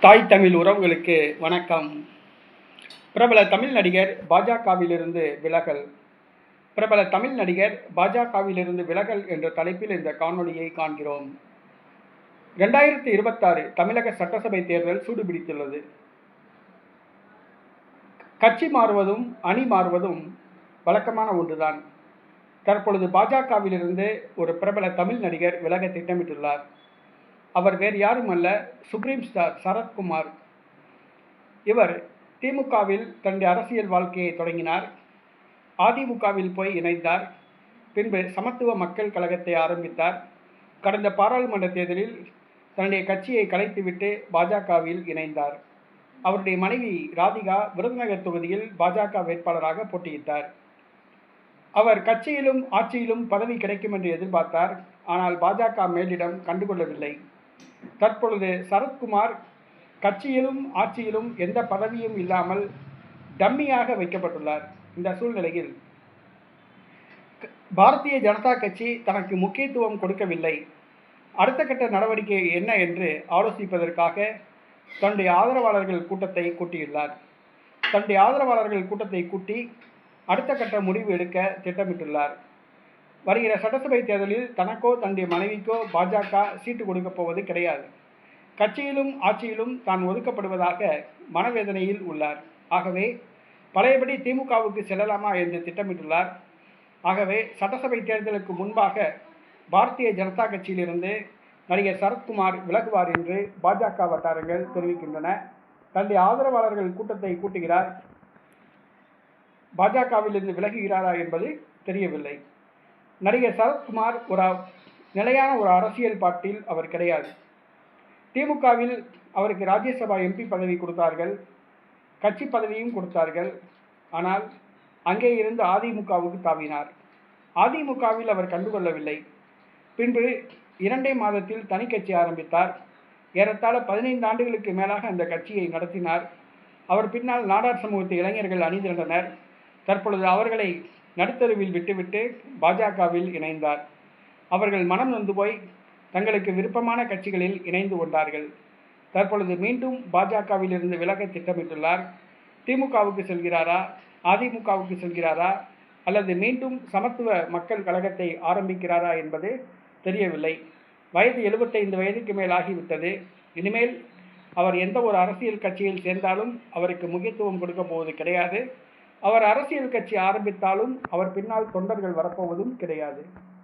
தாய் தமிழ் உறவுகளுக்கு வணக்கம். பிரபல தமிழ் நடிகர் பாஜகவிலிருந்து விலகல். பிரபல தமிழ் நடிகர் பாஜகவிலிருந்து விலகல் என்ற தலைப்பில் இந்த காணொளியை காண்கிறோம். 2026 தமிழக சட்டசபை தேர்தல் சூடுபிடித்துள்ளது. கட்சி மாறுவதும் அணி மாறுவதும் வழக்கமான ஒன்றுதான். தற்பொழுது பாஜகவிலிருந்து ஒரு பிரபல தமிழ் நடிகர் விலக திட்டமிட்டுள்ளார். அவர் வேறு யாரும் அல்ல, சுப்ரீம் ஸ்டார் சரத்குமார். இவர் திமுகவில் தன்னுடைய அரசியல் வாழ்க்கையை தொடங்கினார். அதிமுகவில் போய் இணைந்தார். பின்பு சமத்துவ மக்கள் கழகத்தை ஆரம்பித்தார். கடந்த பாராளுமன்ற தேர்தலில் தன்னுடைய கட்சியை கலைத்துவிட்டு பாஜகவில் இணைந்தார். அவருடைய மனைவி ராதிகா விருதுநகர் தொகுதியில் பாஜக வேட்பாளராக போட்டியிட்டார். அவர் கட்சியிலும் ஆட்சியிலும் பதவி கிடைக்கும் என்று எதிர்பார்த்தார். ஆனால் பாஜக மேலிடம் கண்டுகொள்ளவில்லை. தற்பொழுது சரத்குமார் கட்சியிலும் ஆட்சியிலும் எந்த பதவியும் இல்லாமல் டம்மியாக வைக்கப்பட்டுள்ளார். இந்த சூழ்நிலையில் பாரதிய ஜனதா கட்சி தனக்கு முக்கியத்துவம் கொடுக்கவில்லை. அடுத்த கட்ட நடவடிக்கை என்ன என்று ஆலோசிப்பதற்காக தன்னுடைய ஆதரவாளர்கள் கூட்டத்தை கூட்டியுள்ளார். தன்னுடைய ஆதரவாளர்கள் கூட்டத்தை கூட்டி அடுத்த கட்ட முடிவு எடுக்க திட்டமிட்டுள்ளார். வருகிற சட்டசபை தேர்தலில் தனக்கோ தன்னுடைய மனைவிக்கோ பாஜக சீட்டு கொடுக்கப் போவது கிடையாது. கட்சியிலும் ஆட்சியிலும் தான் ஒதுக்கப்படுவதாக மனவேதனையில் உள்ளார். ஆகவே பழையபடி திமுகவுக்கு செல்லலாமா என்று திட்டமிட்டுள்ளார். ஆகவே சட்டசபை தேர்தலுக்கு முன்பாக பாரதிய ஜனதா கட்சியிலிருந்து நடிகர் சரத்குமார் விலகுவார் என்று பாஜக வட்டாரங்கள் தெரிவிக்கின்றன. தன்னுடைய ஆதரவாளர்கள் கூட்டத்தை கூட்டுகிறார். பாஜகவிலிருந்து விலகுகிறாரா என்பது தெரியவில்லை. நடிகர் சரத்குமார் நிலையான ஒரு அரசியல் பாட்டில் அவர் கிடையாது. திமுகவில் அவருக்கு ராஜ்யசபா எம்பி பதவி கொடுத்தார்கள், கட்சி பதவியும் கொடுத்தார்கள். ஆனால் அங்கே இருந்து அதிமுகவுக்கு தாவினார். அதிமுகவில் அவர் கண்டுகொள்ளவில்லை. பின்பு 2 மாதத்தில் தனி கட்சி ஆரம்பித்தார். ஏறத்தாழ 15 ஆண்டுகளுக்கு மேலாக அந்த கட்சியை நடத்தினார். அவர் பின்னால் நாடார் சமூகத்து இளைஞர்கள் அணிதிரண்டனர். தற்பொழுது அவர்களை நடுத்தருவில் விட்டுவிட்டு பாஜகவில் இணைந்தார். அவர்கள் மனம் நொந்து போய் தங்களுக்கு விருப்பமான கட்சிகளில் இணைந்து கொண்டார்கள். தற்பொழுது மீண்டும் பாஜகவிலிருந்து விலக திட்டமிட்டுள்ளார். திமுகவுக்கு செல்கிறாரா, அதிமுகவுக்கு செல்கிறாரா, அல்லது மீண்டும் சமத்துவ மக்கள் கழகத்தை ஆரம்பிக்கிறாரா என்பது தெரியவில்லை. வயது 75 வயதுக்கு மேல் ஆகிவிட்டது. இனிமேல் அவர் எந்த ஒரு அரசியல் கட்சியில் சேர்ந்தாலும் அவருக்கு முக்கியத்துவம் கொடுக்க போவது கிடையாது. அவர் அரசியல் கட்சி ஆரம்பித்தாலும் அவர் பின்னால் தொண்டர்கள் வரப்போவதும் கிடையாது.